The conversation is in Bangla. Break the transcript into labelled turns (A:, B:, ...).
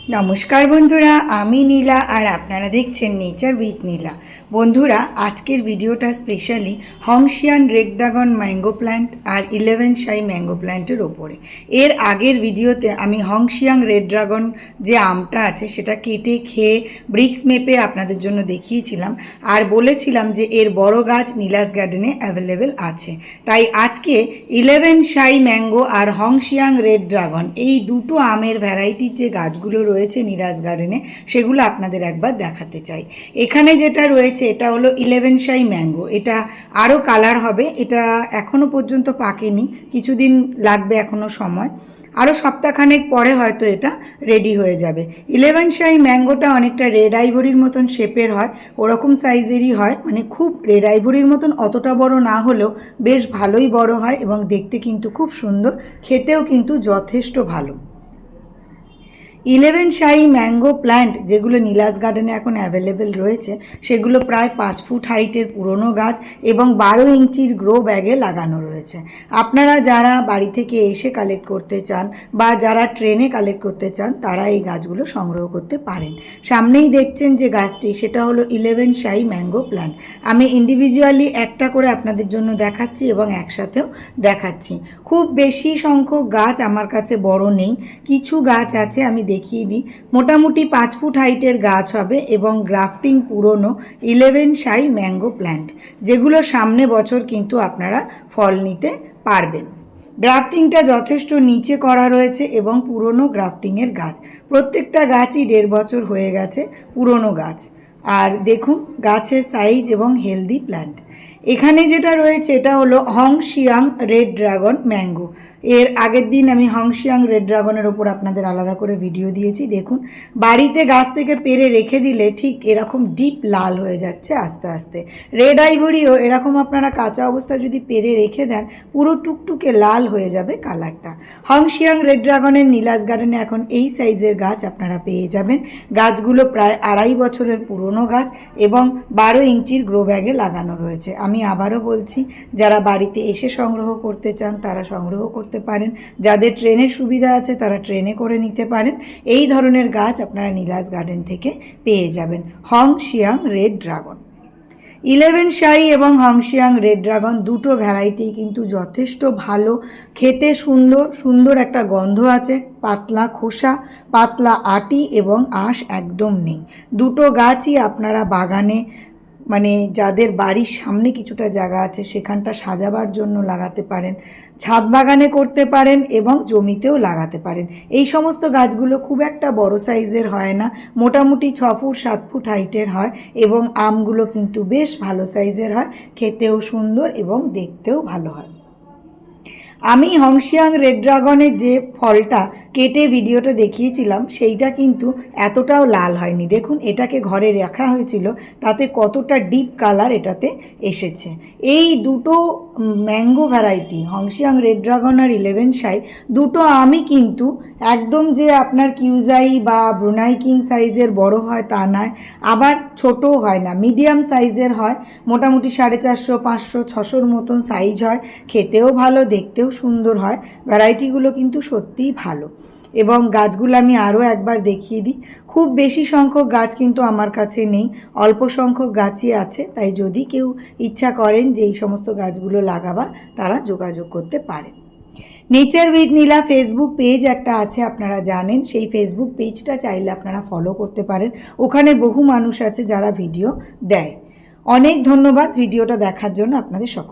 A: নমস্কার বন্ধুরা, আমি নীলা আর আপনারা দেখছেন নেচার উইথ নীলা। বন্ধুরা, আজকের ভিডিওটা স্পেশালি হংশিয়ান রেড ড্রাগন ম্যাঙ্গো প্ল্যান্ট আর 11 শাই ম্যাঙ্গো প্ল্যান্টের ওপরে। এর আগের ভিডিওতে আমি হংশিয়াং রেড ড্রাগন যে আমটা আছে সেটা কেটে খেয়ে ব্রিক্স মেপে আপনাদের জন্য দেখিয়েছিলাম আর বলেছিলাম যে এর বড় গাছ নীলাস গার্ডেনে অ্যাভেলেবেল আছে। তাই আজকে 11 শাই ম্যাঙ্গো আর হংশিয়াং রেড ড্রাগন এই দুটো আমের ভ্যারাইটির যে গাছগুলো রয়েছে নীলাস গার্ডেনে সেগুলো আপনাদের একবার দেখাতে চাই। এখানে যেটা রয়েছে এটা হলো 11 শাই ম্যাঙ্গো। এটা আরও কালার হবে, এটা এখনও পর্যন্ত পাকেনি, কিছুদিন লাগবে এখনও সময়, আরও সপ্তাহখানেক পরে হয়তো এটা রেডি হয়ে যাবে। 11 শাই ম্যাঙ্গোটা অনেকটা রেড আইভরির মতন শেপের হয়, ওরকম সাইজেরই হয়, মানে খুব রেড আইভরির মতন অতটা বড় না হলেও বেশ ভালোই বড় হয় এবং দেখতে কিন্তু খুব সুন্দর, খেতেও কিন্তু যথেষ্ট ভালো। 11 শাই ম্যাঙ্গো প্ল্যান্ট যেগুলো নীলাস গার্ডেনে এখন অ্যাভেলেবেল রয়েছে সেগুলো প্রায় 5 ফুট হাইটের পুরনো গাছ এবং 12 ইঞ্চির গ্রো ব্যাগে লাগানো রয়েছে। আপনারা যারা বাড়ি থেকে এসে কালেক্ট করতে চান বা যারা ট্রেনে কালেক্ট করতে চান তারা এই গাছগুলো সংগ্রহ করতে পারেন। সামনেই দেখছেন যে গাছটি, সেটা হলো 11 শাই ম্যাঙ্গো প্ল্যান্ট। আমি ইন্ডিভিজুয়ালি একটা করে আপনাদের জন্য দেখাচ্ছি এবং একসাথেও দেখাচ্ছি। খুব বেশি সংখ্যক গাছ আমার কাছে বড় নেই, কিছু গাছ আছে, আমি দেখিয়ে দিই। মোটামুটি 5 ফুট হাইটের গাছ হবে এবং গ্রাফটিং পুরনো 11 শাই ম্যাঙ্গো প্ল্যান্ট, যেগুলো সামনে বছর কিন্তু আপনারা ফল নিতে পারবেন। গ্রাফটিংটা যথেষ্ট নিচে করা রয়েছে এবং পুরনো গ্রাফটিংয়ের গাছ, প্রত্যেকটা গাছই 1.5 বছর হয়ে গেছে, পুরনো গাছ। আর দেখুন গাছের সাইজ এবং হেলদি প্ল্যান্ট। এখানে যেটা রয়েছে এটা হলো হংশিয়াং রেড ড্রাগন ম্যাঙ্গো। এর আগের দিন আমি হংশিয়াং রেড ড্রাগনের ওপর আপনাদের আলাদা করে ভিডিও দিয়েছি। দেখুন, বাড়িতে গাছ থেকে পেরে রেখে দিলে ঠিক এরকম ডিপ লাল হয়ে যাচ্ছে আস্তে আস্তে। রেড আইভরিও এরকম আপনারা কাঁচা অবস্থা যদি পেরে রেখে দেন পুরো টুকটুকে লাল হয়ে যাবে কালারটা। হংশিয়াং রেড ড্রাগনের নীলাস গার্ডেনে এখন এই সাইজের গাছ আপনারা পেয়ে যাবেন। গাছগুলো প্রায় 2.5 বছরের পুরনো গাছ এবং 12 ইঞ্চির গ্রো ব্যাগে লাগানো রয়েছে। আমি আবারও বলছি, যারা বাড়িতে এসে সংগ্রহ করতে চান তারা সংগ্রহ করতে পারেন, যাদের ট্রেনের সুবিধা আছে তারা ট্রেনে করে নিতে পারেন। এই ধরনের গাছ আপনারা নীলাস গার্ডেন থেকে পেয়ে যাবেন। হংশিয়াং রেড ড্রাগন, 11 শাই এবং হংশিয়াং রেড ড্রাগন দুটো ভ্যারাইটি কিন্তু যথেষ্ট ভালো, খেতে সুন্দর সুন্দর একটা গন্ধ আছে, পাতলা খোসা, পাতলা আটি এবং আঁশ একদম নেই। দুটো গাছই আপনারা বাগানে, মানে যাদের বাড়ির সামনে কিছুটা জায়গা আছে সেখানটা সাজাবার জন্য লাগাতে পারেন, ছাদ বাগানে করতে পারেন এবং জমিতেও লাগাতে পারেন। এই সমস্ত গাছগুলো খুব একটা বড় সাইজের হয় না, মোটামুটি 6 ফুট 7 ফুট হাইটের হয় এবং আমগুলো কিন্তু বেশ ভালো সাইজের হয়, খেতেও সুন্দর এবং দেখতেও ভালো হয়। আমি হংশিয়াং রেড ড্রাগনের যে ফলটা কেটে ভিডিওটা দেখিয়েছিলাম সেইটা কিন্তু এতটাও লাল হয়নি। দেখুন, এটাকে ঘরে রাখা হয়েছিল, তাতে কতটা ডিপ কালার এটাতে এসেছে। এই দুটো ম্যাঙ্গো ভ্যারাইটি হংশিয়াং রেড ড্রাগন আর 11 শাই দুটো আমি কিন্তু একদম যে আপনার কিউজাই বা ব্রুনাই কিং সাইজের বড় হয় তা নয়, আবার ছোটও হয় না, মিডিয়াম সাইজের হয়, মোটামুটি 450, 500, 600 মতন সাইজ হয়, খেতেও ভালো, দেখতেও সুন্দর হয়। ভ্যারাইটিগুলো কিন্তু সত্যিই ভালো এবং গাছগুলো আমি আরও একবার দেখিয়ে দিই। খুব বেশি সংখ্যক গাছ কিন্তু আমার কাছে নেই, অল্প সংখ্যক গাছই আছে, তাই যদি কেউ ইচ্ছা করেন যে এই সমস্ত গাছগুলো লাগাবার তারা যোগাযোগ করতে পারেন। Nature with Nila Facebook page একটা আছে, আপনারা জানেন, সেই ফেসবুক পেজটা চাইলে আপনারা ফলো করতে পারেন। ওখানে বহু মানুষ আছে যারা ভিডিও দেয়। অনেক ধন্যবাদ ভিডিওটা দেখার জন্য আপনাদের সকল।